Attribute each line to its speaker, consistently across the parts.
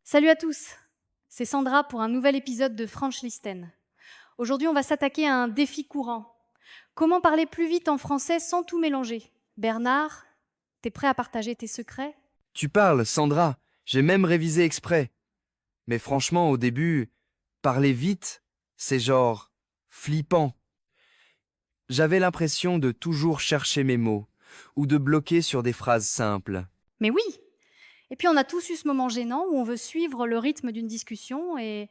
Speaker 1: Salut à tous, c'est Sandra pour un nouvel épisode de French Listen. Aujourd'hui, on va s'attaquer à un défi courant. Comment parler plus vite en français sans tout mélanger? Bernard, t'es prêt à partager tes secrets?
Speaker 2: Tu parles, Sandra, j'ai même révisé exprès. Mais franchement, au début, parler vite, c'est genre flippant. J'avais l'impression de toujours chercher mes mots, ou de bloquer sur des phrases simples.
Speaker 1: Mais oui. Et puis on a tous eu ce moment gênant où on veut suivre le rythme d'une discussion et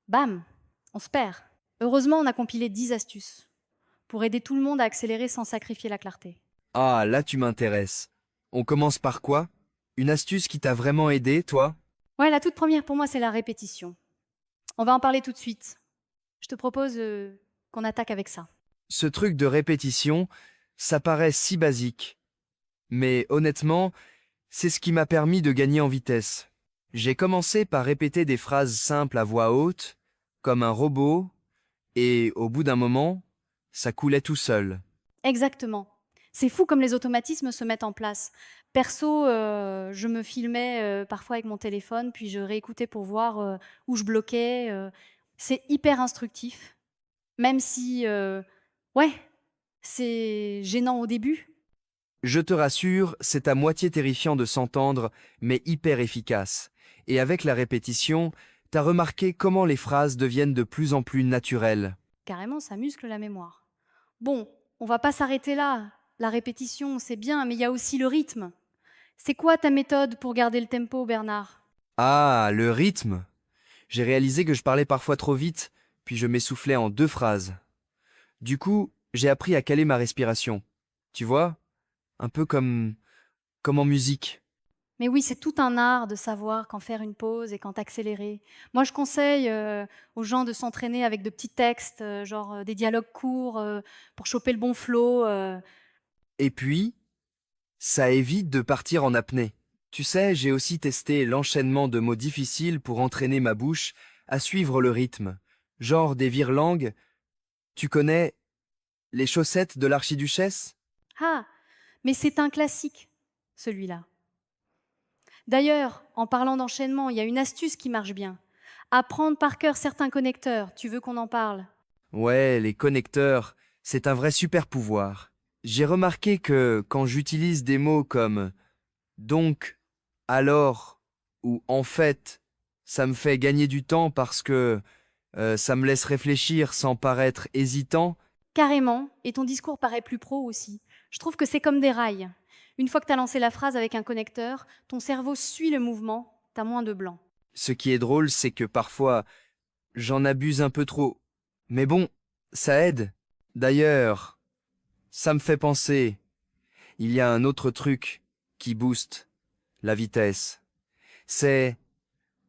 Speaker 1: bam, on se perd. Heureusement, on a compilé 10 astuces pour aider tout le monde à accélérer sans sacrifier la clarté.
Speaker 2: Ah, là tu m'intéresses. On commence par quoi? Une astuce qui t'a vraiment aidé, toi?
Speaker 1: Ouais, la toute première pour moi, c'est la répétition. On va en parler tout de suite. Je te propose qu'on attaque avec ça.
Speaker 2: Ce truc de répétition, ça paraît si basique. Mais honnêtement, c'est ce qui m'a permis de gagner en vitesse. J'ai commencé par répéter des phrases simples à voix haute, comme un robot, et au bout d'un moment, ça coulait tout seul.
Speaker 1: Exactement. C'est fou comme les automatismes se mettent en place. Perso, je me filmais parfois avec mon téléphone, puis je réécoutais pour voir où je bloquais. C'est hyper instructif, même si, ouais, c'est gênant au début.
Speaker 2: Je te rassure, c'est à moitié terrifiant de s'entendre, mais hyper efficace. Et avec la répétition, t'as remarqué comment les phrases deviennent de plus en plus naturelles.
Speaker 1: Carrément, ça muscle la mémoire. Bon, on va pas s'arrêter là. La répétition, c'est bien, mais il y a aussi le rythme. C'est quoi ta méthode pour garder le tempo, Bernard?
Speaker 2: Ah, le rythme! J'ai réalisé que je parlais parfois trop vite, puis je m'essoufflais en 2 phrases. Du coup, j'ai appris à caler ma respiration. Tu vois? Un peu comme en musique.
Speaker 1: Mais oui, c'est tout un art de savoir quand faire une pause et quand accélérer. Moi, je conseille aux gens de s'entraîner avec de petits textes, genre des dialogues courts pour choper le bon flow.
Speaker 2: Et puis, ça évite de partir en apnée. Tu sais, j'ai aussi testé l'enchaînement de mots difficiles pour entraîner ma bouche à suivre le rythme. Genre des virelangues. Tu connais les chaussettes de l'archiduchesse?
Speaker 1: Ah, mais c'est un classique, celui-là. D'ailleurs, en parlant d'enchaînement, il y a une astuce qui marche bien. Apprendre par cœur certains connecteurs. Tu veux qu'on en parle?
Speaker 2: Ouais, les connecteurs, c'est un vrai super pouvoir. J'ai remarqué que quand j'utilise des mots comme donc, alors ou en fait, ça me fait gagner du temps parce que ça me laisse réfléchir sans paraître hésitant.
Speaker 1: Carrément, et ton discours paraît plus pro aussi. Je trouve que c'est comme des rails. Une fois que tu as lancé la phrase avec un connecteur, ton cerveau suit le mouvement, tu as moins de blanc.
Speaker 2: Ce qui est drôle, c'est que parfois, j'en abuse un peu trop. Mais bon, ça aide. D'ailleurs, ça me fait penser, il y a un autre truc qui booste la vitesse. C'est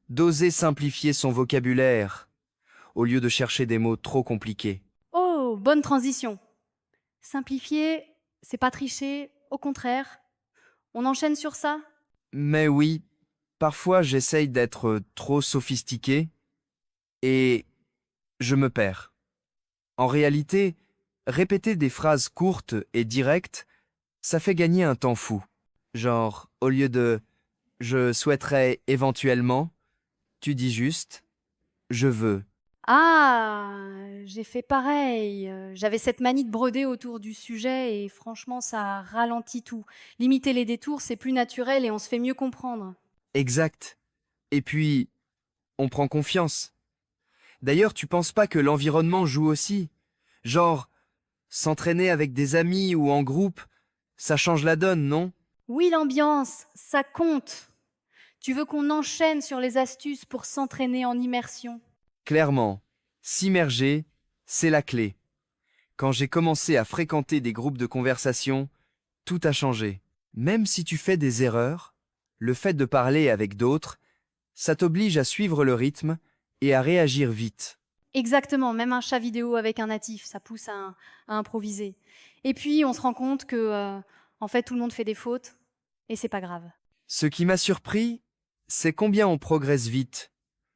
Speaker 2: d'oser simplifier son vocabulaire au lieu de chercher des mots trop compliqués.
Speaker 1: Oh, bonne transition. Simplifier, c'est pas tricher, au contraire. On enchaîne sur ça?
Speaker 2: Mais oui, parfois j'essaye d'être trop sophistiqué et je me perds. En réalité, répéter des phrases courtes et directes, ça fait gagner un temps fou. Genre, au lieu de je souhaiterais éventuellement, tu dis juste je veux.
Speaker 1: Ah, j'ai fait pareil. J'avais cette manie de broder autour du sujet et franchement, ça ralentit tout. Limiter les détours, c'est plus naturel et on se fait mieux comprendre.
Speaker 2: Exact. Et puis, on prend confiance. D'ailleurs, tu penses pas que l'environnement joue aussi? Genre, s'entraîner avec des amis ou en groupe, ça change la donne, non?
Speaker 1: Oui, l'ambiance, ça compte. Tu veux qu'on enchaîne sur les astuces pour s'entraîner en immersion?
Speaker 2: Clairement, s'immerger, c'est la clé. Quand j'ai commencé à fréquenter des groupes de conversation, tout a changé. Même si tu fais des erreurs, le fait de parler avec d'autres, ça t'oblige à suivre le rythme et à réagir vite.
Speaker 1: Exactement, même un chat vidéo avec un natif, ça pousse à improviser. Et puis, on se rend compte que, en fait, tout le monde fait des fautes et c'est pas grave.
Speaker 2: Ce qui m'a surpris, c'est combien on progresse vite,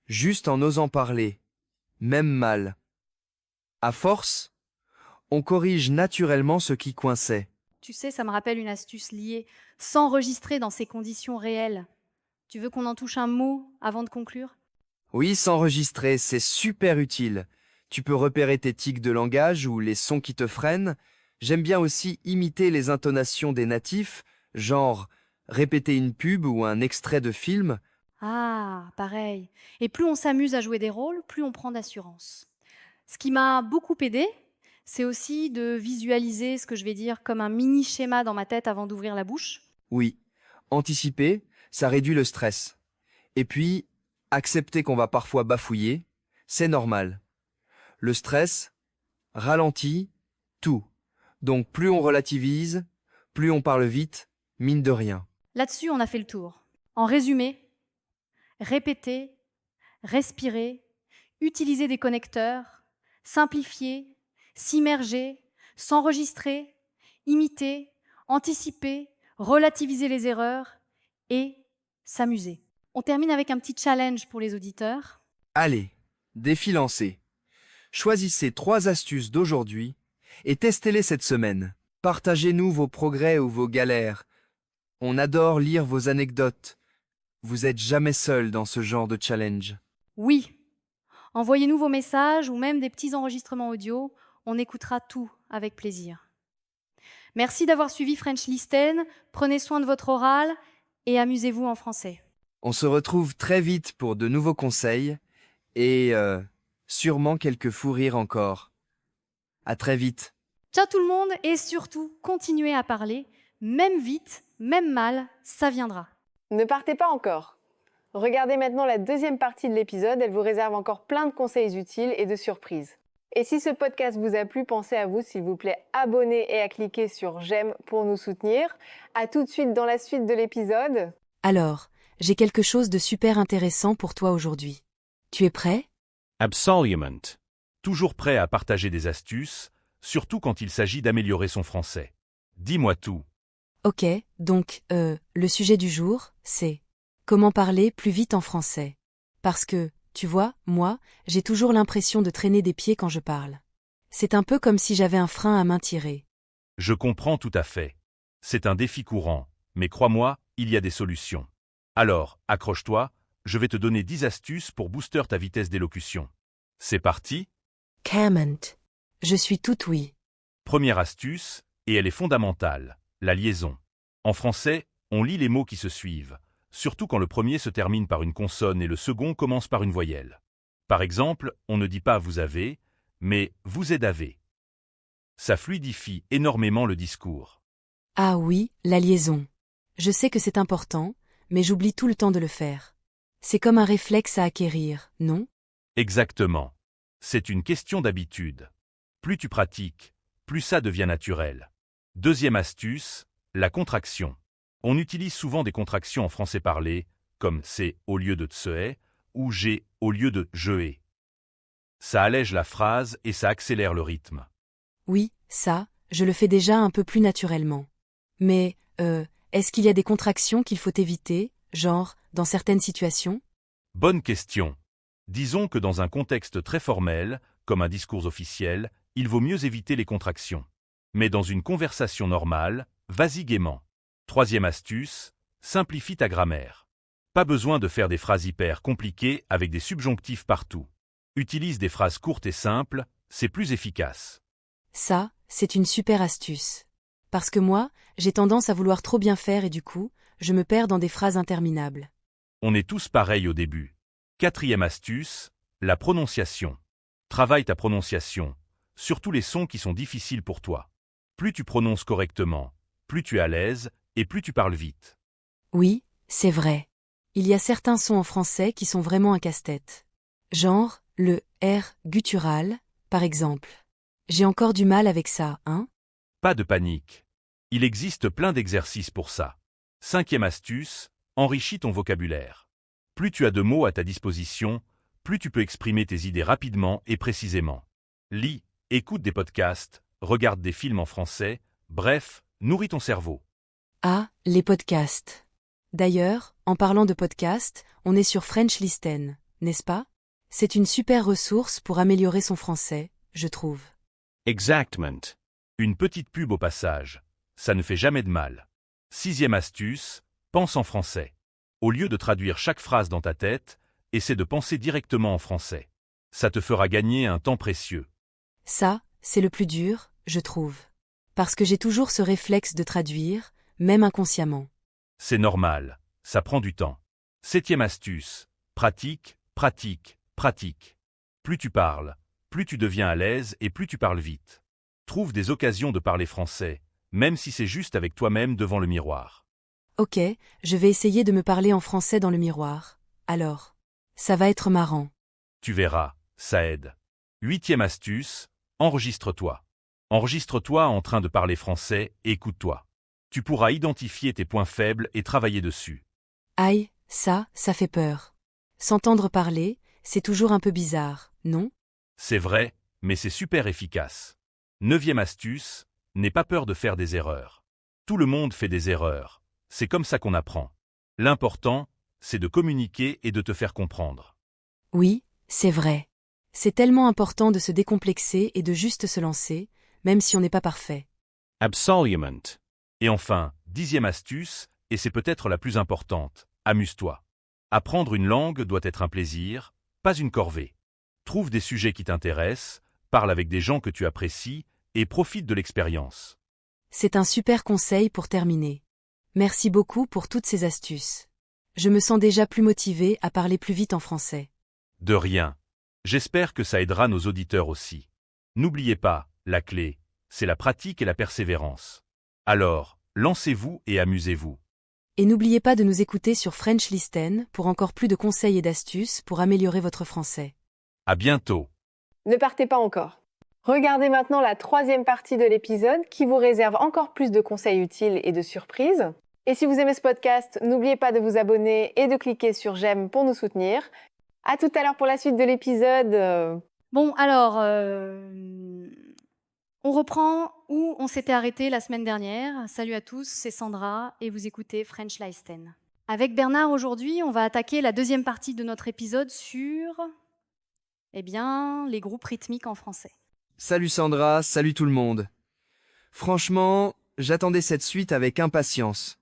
Speaker 2: juste en osant parler, même mal. À force, on corrige naturellement ce qui coinçait.
Speaker 1: Tu sais, ça me rappelle une astuce liée. S'enregistrer dans ces conditions réelles. Tu veux qu'on en touche un mot avant de conclure?
Speaker 2: Oui, s'enregistrer, c'est super utile. Tu peux repérer tes tics de langage ou les sons qui te freinent. J'aime bien aussi imiter les intonations des natifs, genre répéter une pub ou un extrait de film.
Speaker 1: Ah, pareil. Et plus on s'amuse à jouer des rôles, plus on prend d'assurance. Ce qui m'a beaucoup aidé, c'est aussi de visualiser ce que je vais dire comme un mini schéma dans ma tête avant d'ouvrir la bouche.
Speaker 2: Oui, anticiper, ça réduit le stress. Et puis, accepter qu'on va parfois bafouiller, c'est normal. Le stress ralentit tout. Donc plus on relativise, plus on parle vite, mine de rien.
Speaker 1: Là-dessus, on a fait le tour. En résumé, répéter, respirer, utiliser des connecteurs, simplifier, s'immerger, s'enregistrer, imiter, anticiper, relativiser les erreurs et s'amuser. On termine avec un petit challenge pour les auditeurs.
Speaker 2: Allez, défi lancé. Choisissez 3 astuces d'aujourd'hui et testez-les cette semaine. Partagez-nous vos progrès ou vos galères. On adore lire vos anecdotes. Vous êtes jamais seul dans ce genre de challenge.
Speaker 1: Oui, envoyez-nous vos messages ou même des petits enregistrements audio. On écoutera tout avec plaisir. Merci d'avoir suivi French Listen. Prenez soin de votre oral et amusez-vous en français.
Speaker 2: On se retrouve très vite pour de nouveaux conseils et sûrement quelques fous rires encore. À très vite.
Speaker 1: Ciao tout le monde et surtout, continuez à parler. Même vite, même mal, ça viendra.
Speaker 3: Ne partez pas encore. Regardez maintenant la deuxième partie de l'épisode, elle vous réserve encore plein de conseils utiles et de surprises. Et si ce podcast vous a plu, pensez à vous, s'il vous plaît, abonner et à cliquer sur j'aime pour nous soutenir. À tout de suite dans la suite de l'épisode.
Speaker 4: Alors, j'ai quelque chose de super intéressant pour toi aujourd'hui. Tu es prêt?
Speaker 5: Absolument. Toujours prêt à partager des astuces, surtout quand il s'agit d'améliorer son français. Dis-moi tout.
Speaker 4: Ok, donc, le sujet du jour, c'est comment parler plus vite en français. Parce que, tu vois, moi, j'ai toujours l'impression de traîner des pieds quand je parle. C'est un peu comme si j'avais un frein à main tiré.
Speaker 5: Je comprends tout à fait. C'est un défi courant, mais crois-moi, il y a des solutions. Alors, accroche-toi, je vais te donner 10 astuces pour booster ta vitesse d'élocution. C'est parti?
Speaker 4: Comment? Je suis toute oui.
Speaker 5: Première astuce, et elle est fondamentale, la liaison. En français, on lit les mots qui se suivent, surtout quand le premier se termine par une consonne et le second commence par une voyelle. Par exemple, on ne dit pas vous avez, mais vous avez. Ça fluidifie énormément le discours.
Speaker 4: Ah oui, la liaison. Je sais que c'est important, mais j'oublie tout le temps de le faire. C'est comme un réflexe à acquérir, non?
Speaker 5: Exactement. C'est une question d'habitude. Plus tu pratiques, plus ça devient naturel. Deuxième astuce, la contraction. On utilise souvent des contractions en français parlé, comme c'est au lieu de tse est ou j'ai au lieu de je ai. Ça allège la phrase et ça accélère le rythme.
Speaker 4: Oui, ça, je le fais déjà un peu plus naturellement. Mais, est-ce qu'il y a des contractions qu'il faut éviter, genre, dans certaines situations?
Speaker 5: Bonne question. Disons que dans un contexte très formel, comme un discours officiel, il vaut mieux éviter les contractions. Mais dans une conversation normale, vas-y gaiement. Troisième astuce, simplifie ta grammaire. Pas besoin de faire des phrases hyper compliquées avec des subjonctifs partout. Utilise des phrases courtes et simples, c'est plus efficace.
Speaker 4: Ça, c'est une super astuce. Parce que moi, j'ai tendance à vouloir trop bien faire et du coup, je me perds dans des phrases interminables.
Speaker 5: On est tous pareils au début. Quatrième astuce, la prononciation. Travaille ta prononciation, surtout les sons qui sont difficiles pour toi. Plus tu prononces correctement, plus tu es à l'aise et plus tu parles vite.
Speaker 4: Oui, c'est vrai. Il y a certains sons en français qui sont vraiment un casse-tête. Genre, le R guttural, par exemple. J'ai encore du mal avec ça, hein?
Speaker 5: Pas de panique. Il existe plein d'exercices pour ça. Cinquième astuce, enrichis ton vocabulaire. Plus tu as de mots à ta disposition, plus tu peux exprimer tes idées rapidement et précisément. Lis, écoute des podcasts, regarde des films en français, bref, nourris ton cerveau.
Speaker 4: Ah, les podcasts. D'ailleurs, en parlant de podcasts, on est sur French Listen, n'est-ce pas? C'est une super ressource pour améliorer son français, je trouve.
Speaker 5: Exactement. Une petite pub au passage. Ça ne fait jamais de mal. Sixième astuce, pense en français. Au lieu de traduire chaque phrase dans ta tête, essaie de penser directement en français. Ça te fera gagner un temps précieux.
Speaker 4: Ça, c'est le plus dur, je trouve. Parce que j'ai toujours ce réflexe de traduire, même inconsciemment.
Speaker 5: C'est normal, ça prend du temps. 7e astuce, pratique, pratique, pratique. Plus tu parles, plus tu deviens à l'aise et plus tu parles vite. Trouve des occasions de parler français, même si c'est juste avec toi-même devant le miroir.
Speaker 4: Ok, je vais essayer de me parler en français dans le miroir. Alors, ça va être marrant.
Speaker 5: Tu verras, ça aide. 8e astuce, enregistre-toi. Enregistre-toi en train de parler français et écoute-toi. Tu pourras identifier tes points faibles et travailler dessus.
Speaker 4: Aïe, ça fait peur. S'entendre parler, c'est toujours un peu bizarre, non?
Speaker 5: C'est vrai, mais c'est super efficace. 9e astuce, n'aie pas peur de faire des erreurs. Tout le monde fait des erreurs. C'est comme ça qu'on apprend. L'important, c'est de communiquer et de te faire comprendre.
Speaker 4: Oui, c'est vrai. C'est tellement important de se décomplexer et de juste se lancer, même si on n'est pas parfait.
Speaker 5: Absolument. Et enfin, 10e astuce, et c'est peut-être la plus importante, amuse-toi. Apprendre une langue doit être un plaisir, pas une corvée. Trouve des sujets qui t'intéressent, parle avec des gens que tu apprécies et profite de l'expérience.
Speaker 4: C'est un super conseil pour terminer. Merci beaucoup pour toutes ces astuces. Je me sens déjà plus motivée à parler plus vite en français.
Speaker 5: De rien. J'espère que ça aidera nos auditeurs aussi. N'oubliez pas, la clé, c'est la pratique et la persévérance. Alors, lancez-vous et amusez-vous.
Speaker 4: Et n'oubliez pas de nous écouter sur French Listen pour encore plus de conseils et d'astuces pour améliorer votre français.
Speaker 5: À bientôt.
Speaker 3: Ne partez pas encore. Regardez maintenant la 3e partie de l'épisode qui vous réserve encore plus de conseils utiles et de surprises. Et si vous aimez ce podcast, n'oubliez pas de vous abonner et de cliquer sur j'aime pour nous soutenir. À tout à l'heure pour la suite de l'épisode.
Speaker 1: Bon, alors, on reprend où on s'était arrêté la semaine dernière. Salut à tous, c'est Sandra et vous écoutez French Listen. Avec Bernard, aujourd'hui, on va attaquer la 2e partie de notre épisode sur, les groupes rythmiques en français.
Speaker 2: Salut Sandra, salut tout le monde. Franchement, j'attendais cette suite avec impatience.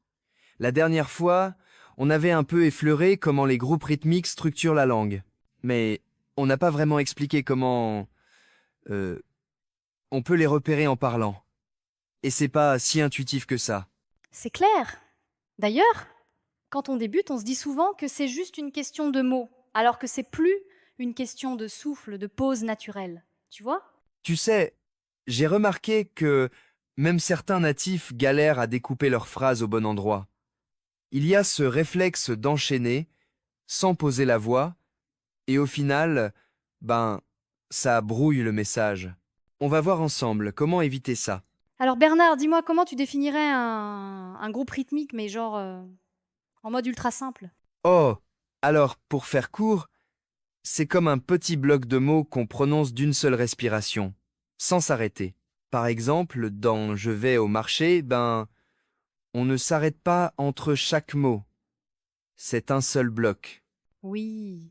Speaker 2: La dernière fois, on avait un peu effleuré comment les groupes rythmiques structurent la langue. Mais on n'a pas vraiment expliqué comment... on peut les repérer en parlant. Et c'est pas si intuitif que ça.
Speaker 1: C'est clair. D'ailleurs, quand on débute, on se dit souvent que c'est juste une question de mots, alors que c'est plus une question de souffle, de pause naturelle. Tu vois ?
Speaker 2: Tu sais, j'ai remarqué que même certains natifs galèrent à découper leurs phrases au bon endroit. Il y a ce réflexe d'enchaîner, sans poser la voix, et au final, ça brouille le message. On va voir ensemble comment éviter ça.
Speaker 1: Alors Bernard, dis-moi comment tu définirais un groupe rythmique, mais genre en mode ultra simple.
Speaker 2: Oh, alors, pour faire court, c'est comme un petit bloc de mots qu'on prononce d'une seule respiration, sans s'arrêter. Par exemple, dans Je vais au marché, on ne s'arrête pas entre chaque mot. C'est un seul bloc.
Speaker 1: Oui.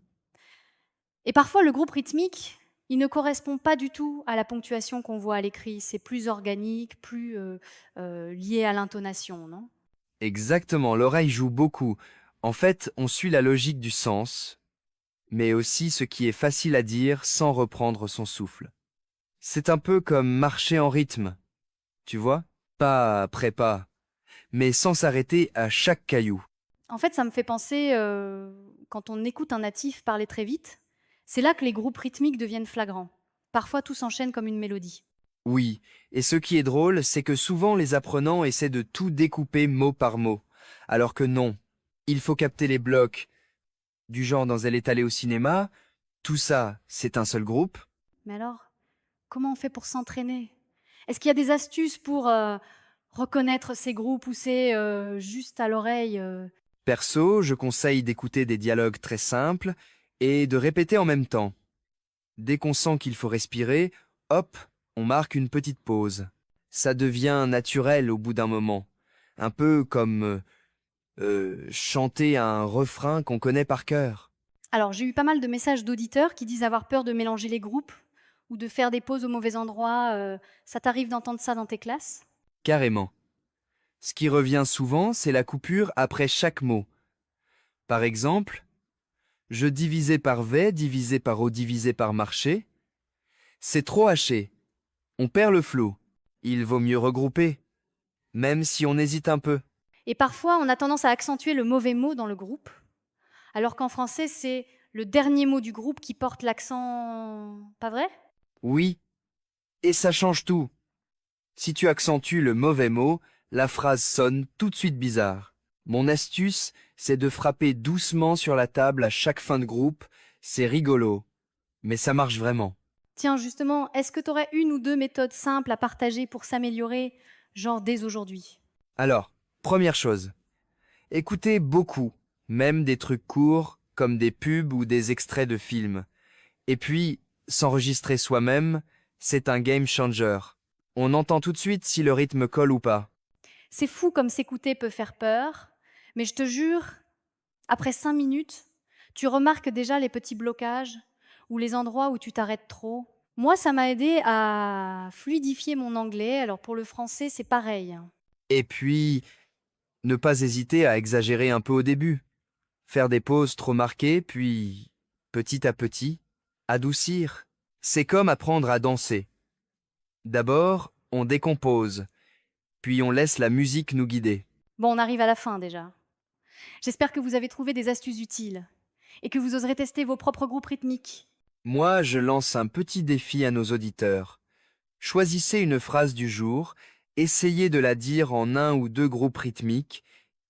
Speaker 1: Et parfois, le groupe rythmique, il ne correspond pas du tout à la ponctuation qu'on voit à l'écrit. C'est plus organique, plus lié à l'intonation, non ?
Speaker 2: Exactement, l'oreille joue beaucoup. En fait, on suit la logique du sens, mais aussi ce qui est facile à dire sans reprendre son souffle. C'est un peu comme marcher en rythme, tu vois ? Pas après pas, mais sans s'arrêter à chaque caillou.
Speaker 1: En fait, ça me fait penser, quand on écoute un natif parler très vite, c'est là que les groupes rythmiques deviennent flagrants. Parfois, tout s'enchaîne comme une mélodie.
Speaker 2: Oui, et ce qui est drôle, c'est que souvent les apprenants essaient de tout découper mot par mot, alors que non, il faut capter les blocs. Du genre dans Elle est allée au cinéma, tout ça, c'est un seul groupe.
Speaker 1: Mais alors, comment on fait pour s'entraîner ? Est-ce qu'il y a des astuces pour reconnaître ces groupes ou c'est juste à l'oreille
Speaker 2: Perso, je conseille d'écouter des dialogues très simples et de répéter en même temps. Dès qu'on sent qu'il faut respirer, hop, on marque une petite pause. Ça devient naturel au bout d'un moment. Un peu comme chanter un refrain qu'on connaît par cœur.
Speaker 1: Alors, j'ai eu pas mal de messages d'auditeurs qui disent avoir peur de mélanger les groupes ou de faire des pauses au mauvais endroit. Ça t'arrive d'entendre ça dans tes classes ?
Speaker 2: Carrément. Ce qui revient souvent, c'est la coupure après chaque mot. Par exemple, je divisé par V divisé par O divisé par marché. C'est trop haché. On perd le flot. Il vaut mieux regrouper, même si on hésite un peu.
Speaker 1: Et parfois, on a tendance à accentuer le mauvais mot dans le groupe, alors qu'en français, c'est le dernier mot du groupe qui porte l'accent. Pas vrai?
Speaker 2: Oui, et ça change tout. Si tu accentues le mauvais mot, la phrase sonne tout de suite bizarre. Mon astuce, c'est de frapper doucement sur la table à chaque fin de groupe. C'est rigolo, mais ça marche vraiment.
Speaker 1: Tiens, justement, est-ce que tu aurais une ou deux méthodes simples à partager pour s'améliorer, genre dès aujourd'hui?
Speaker 2: Alors, première chose, écoutez beaucoup, même des trucs courts, comme des pubs ou des extraits de films. Et puis, s'enregistrer soi-même, c'est un game changer. On entend tout de suite si le rythme colle ou pas.
Speaker 1: C'est fou comme s'écouter peut faire peur, mais je te jure, après 5 minutes, tu remarques déjà les petits blocages ou les endroits où tu t'arrêtes trop. Moi, ça m'a aidé à fluidifier mon anglais, alors pour le français, c'est pareil.
Speaker 2: Et puis, ne pas hésiter à exagérer un peu au début. Faire des pauses trop marquées, puis, petit à petit, adoucir. C'est comme apprendre à danser. D'abord, on décompose, puis on laisse la musique nous guider.
Speaker 1: Bon, on arrive à la fin déjà. J'espère que vous avez trouvé des astuces utiles et que vous oserez tester vos propres groupes rythmiques.
Speaker 2: Moi, je lance un petit défi à nos auditeurs. Choisissez une phrase du jour, essayez de la dire en un ou deux groupes rythmiques,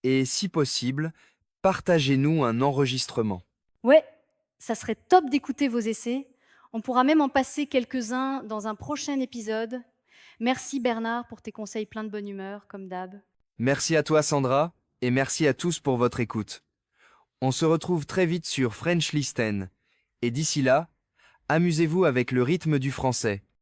Speaker 2: et si possible, partagez-nous un enregistrement.
Speaker 1: Ouais, ça serait top d'écouter vos essais. On pourra même en passer quelques-uns dans un prochain épisode. Merci Bernard pour tes conseils pleins de bonne humeur, comme d'hab.
Speaker 2: Merci à toi Sandra, et merci à tous pour votre écoute. On se retrouve très vite sur French Listen, et d'ici là, amusez-vous avec le rythme du français.